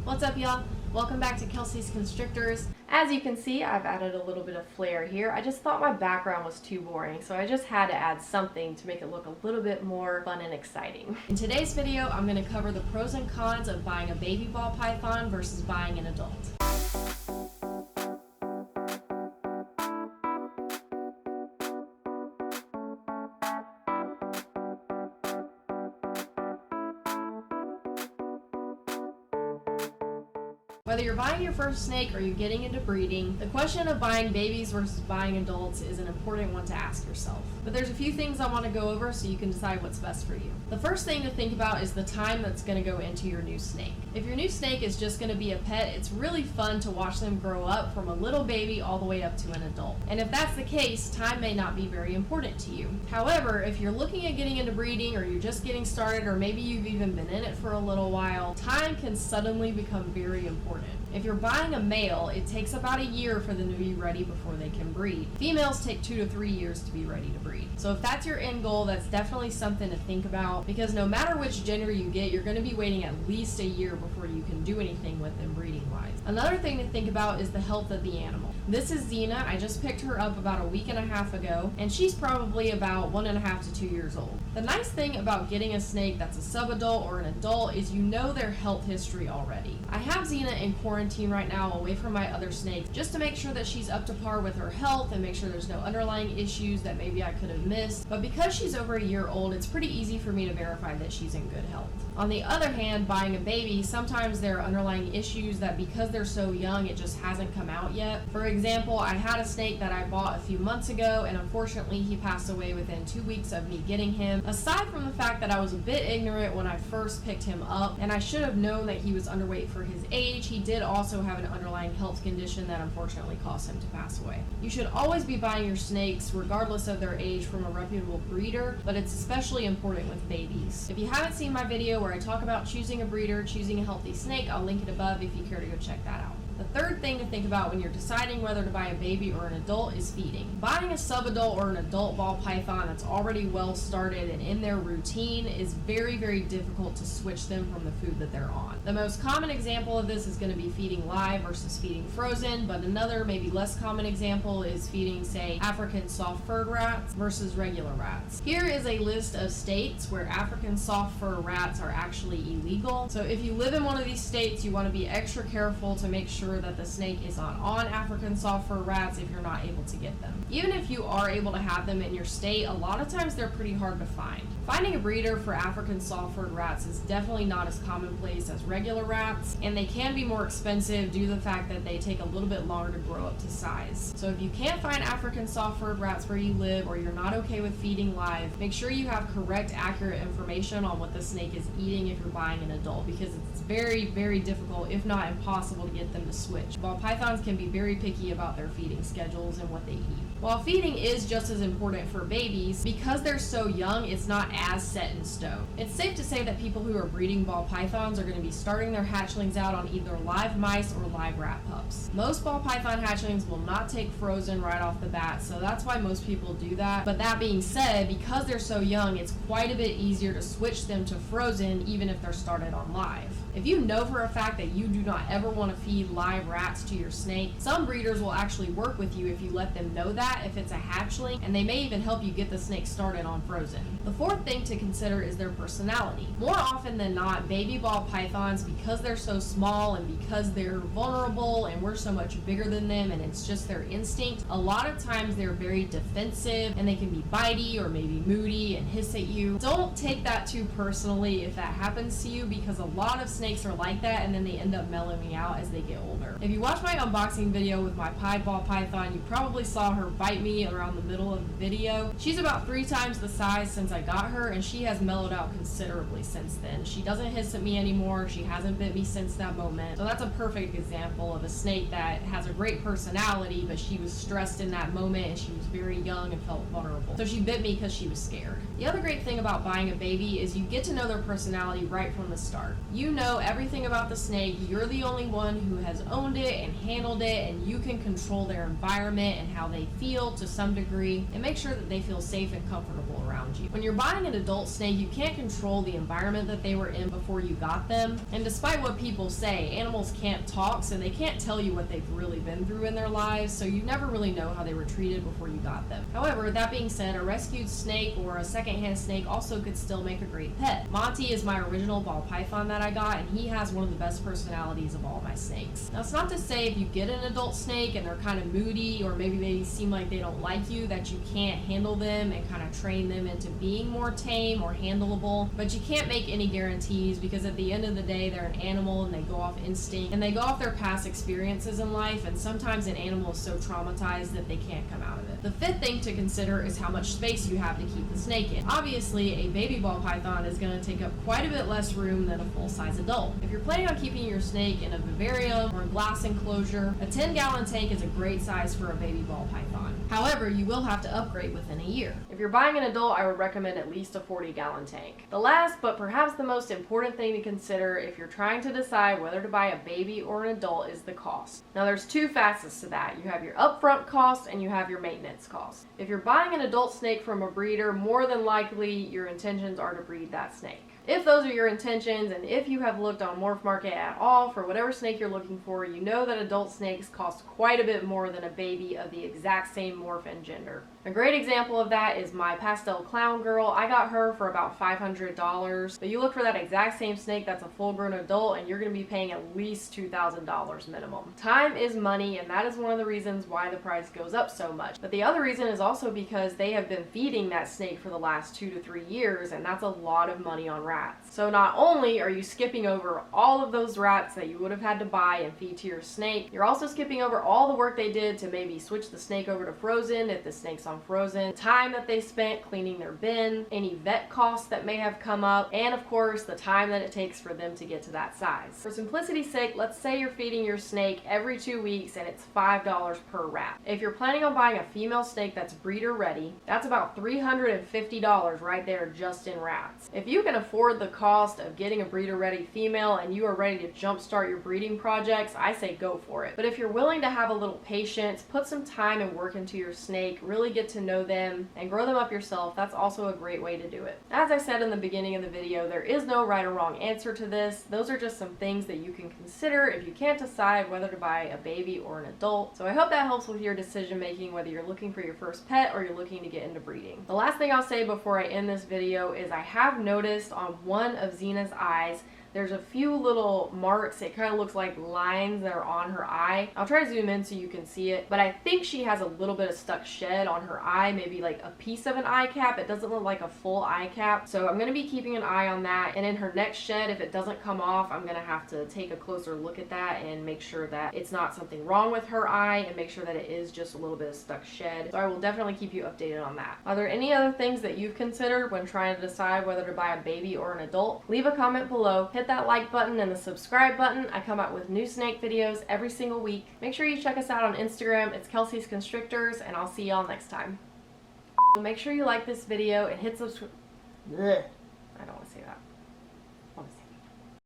What's up, y'all? Welcome back to Kelsey's Constrictors. As you can see, I've added a little bit of flair here. I just thought my background was too boring, so I just had to add something to make it look a little bit more fun and exciting. In today's video, I'm going to cover the pros and cons of buying a baby ball python versus buying an adult. Whether you're buying your first snake or you're getting into breeding, the question of buying babies versus buying adults is an important one to ask yourself. But there's a few things I want to go over so you can decide what's best for you. The first thing to think about is the time that's going to go into your new snake. If your new snake is just going to be a pet, it's really fun to watch them grow up from a little baby all the way up to an adult. And if that's the case, time may not be very important to you. However, if you're looking at getting into breeding or you're just getting started or maybe you've even been in it for a little while, time can suddenly become very important. If you're buying a male, it takes about a year for them to be ready before they can breed. Females take 2 to 3 years to be ready to breed. So if that's your end goal, that's definitely something to think about, because no matter which gender you get, you're going to be waiting at least a year before you can do anything with them breeding-wise. Another thing to think about is the health of the animal. This is Xena. I just picked her up about a week and a half ago, and she's probably about 1.5 to 2 years old. The nice thing about getting a snake that's a sub-adult or an adult is you know their health history already. I have Xena in quarantine right now away from my other snakes just to make sure that she's up to par with her health and make sure there's no underlying issues that maybe I could have missed. But because she's over a year old, it's pretty easy for me to verify that she's in good health. On the other hand, buying a baby, sometimes there are underlying issues that because they're so young, it just hasn't come out yet. For example, I had a snake that I bought a few months ago, and unfortunately he passed away within 2 weeks of me getting him. Aside from the fact that I was a bit ignorant when I first picked him up, and I should have known that he was underweight for his age, he did also have an underlying health condition that unfortunately caused him to pass away. You should always be buying your snakes, regardless of their age, from a reputable breeder, but it's especially important with babies. If you haven't seen my video where I talk about choosing a breeder, choosing a healthy snake, I'll link it above if you care to go check that out. The third thing to think about when you're deciding whether to buy a baby or an adult is feeding. Buying a sub-adult or an adult ball python that's already well started and in their routine is very, very difficult to switch them from the food that they're on. The most common example of this is going to be feeding live versus feeding frozen, but another maybe less common example is feeding, say, African soft-furred rats versus regular rats. Here is a list of states where African soft-fur rats are actually illegal. So if you live in one of these states, you want to be extra careful to make sure that the snake is on African soft-fur rats if you're not able to get them. Even if you are able to have them in your state, a lot of times they're pretty hard to find. Finding a breeder for African soft-furred rats is definitely not as commonplace as regular rats, and they can be more expensive due to the fact that they take a little bit longer to grow up to size. So if you can't find African soft-furred rats where you live, or you're not okay with feeding live, make sure you have correct, accurate information on what the snake is eating if you're buying an adult, because it's very, very difficult, if not impossible, to get them to switch. Ball pythons can be very picky about their feeding schedules and what they eat. While feeding is just as important for babies, because they're so young, it's not as set in stone. It's safe to say that people who are breeding ball pythons are going to be starting their hatchlings out on either live mice or live rat pups. Most ball python hatchlings will not take frozen right off the bat, so that's why most people do that. But that being said, because they're so young, it's quite a bit easier to switch them to frozen even if they're started on live. If you know for a fact that you do not ever want to feed live rats to your snake, some breeders will actually work with you if you let them know that if it's a hatchling, and they may even help you get the snake started on frozen. The fourth thing to consider is their personality. More often than not, baby ball pythons, because they're so small and because they're vulnerable and we're so much bigger than them and it's just their instinct, a lot of times they're very defensive and they can be bitey or maybe moody and hiss at you. Don't take that too personally if that happens to you, because a lot of snakes are like that and then they end up mellowing out as they get older. If you watch my unboxing video with my pied ball python, you probably saw her bite me around the middle of the video. She's about 3 times the size since I got her, and she has mellowed out considerably since then. She doesn't hiss at me anymore. She hasn't bit me since that moment. So that's a perfect example of a snake that has a great personality, but she was stressed in that moment and she was very young and felt vulnerable. So she bit me because she was scared. The other great thing about buying a baby is you get to know their personality right from the start. You know know everything about the snake. You're the only one who has owned it and handled it, and you can control their environment and how they feel to some degree, and make sure that they feel safe and comfortable around you. When you're buying an adult snake, you can't control the environment that they were in before you got them. And despite what people say, animals can't talk, so they can't tell you what they've really been through in their lives, so you never really know how they were treated before you got them. However, that being said, a rescued snake or a secondhand snake also could still make a great pet. Monty is my original ball python that I got, and he has one of the best personalities of all my snakes. Now, it's not to say if you get an adult snake and they're kind of moody, or maybe they seem like they don't like you, that you can't handle them and kind of train them into being more tame or handleable. But you can't make any guarantees, because at the end of the day, they're an animal and they go off instinct and they go off their past experiences in life, and sometimes an animal is so traumatized that they can't come out of it. The fifth thing to consider is how much space you have to keep the snake in. Obviously, a baby ball python is going to take up quite a bit less room than a full-size adult. If you're planning on keeping your snake in a vivarium or a glass enclosure, a 10-gallon tank is a great size for a baby ball python. However, you will have to upgrade within a year. If you're buying an adult, I would recommend at least a 40-gallon tank. The last, but perhaps the most important thing to consider if you're trying to decide whether to buy a baby or an adult is the cost. Now, there's two facets to that. You have your upfront cost and you have your maintenance cost. If you're buying an adult snake from a breeder, more than likely your intentions are to breed that snake. If those are your intentions, and if you have looked on Morph Market at all for whatever snake you're looking for, you know that adult snakes cost quite a bit more than a baby of the exact same morph and gender. A great example of that is my pastel clown girl. I got her for about $500, but you look for that exact same snake that's a full-grown adult and you're going to be paying at least $2,000 minimum. Time is money, and that is one of the reasons why the price goes up so much. But the other reason is also because they have been feeding that snake for the last 2 to 3 years, and that's a lot of money on rats. So not only are you skipping over all of those rats that you would have had to buy and feed to your snake, you're also skipping over all the work they did to maybe switch the snake over to frozen if the snake's on frozen, time that they spent cleaning their bin, any vet costs that may have come up, and of course the time that it takes for them to get to that size. For simplicity's sake, let's say you're feeding your snake every 2 weeks and it's $5 per rat. If you're planning on buying a female snake that's breeder ready, that's about $350 right there just in rats. If you can afford the cost of getting a breeder ready female and you are ready to jumpstart your breeding projects, I say go for it. But if you're willing to have a little patience, put some time and work into your snake, really get to know them and grow them up yourself, that's also a great way to do it. As I said in the beginning of the video, there is no right or wrong answer to this. Those are just some things that you can consider if you can't decide whether to buy a baby or an adult. So I hope that helps with your decision making, whether you're looking for your first pet or you're looking to get into breeding. The last thing I'll say before I end this video is I have noticed on one of Xena's eyes, there's a few little marks. It kind of looks like lines that are on her eye. I'll try to zoom in so you can see it, but I think she has a little bit of stuck shed on her eye, maybe like a piece of an eye cap. It doesn't look like a full eye cap, so I'm going to be keeping an eye on that. And in her next shed, if it doesn't come off, I'm going to have to take a closer look at that and make sure that it's not something wrong with her eye, and make sure that it is just a little bit of stuck shed. So I will definitely keep you updated on that. Are there any other things that you've considered when trying to decide whether to buy a baby or an adult? Leave a comment below. Hit that like button and the subscribe button. I come out with new snake videos every single week. Make sure you check us out on Instagram. It's Kelsey's Constrictors, and I'll see y'all next time. Make sure you like this video and hit subscribe. I don't want to say that.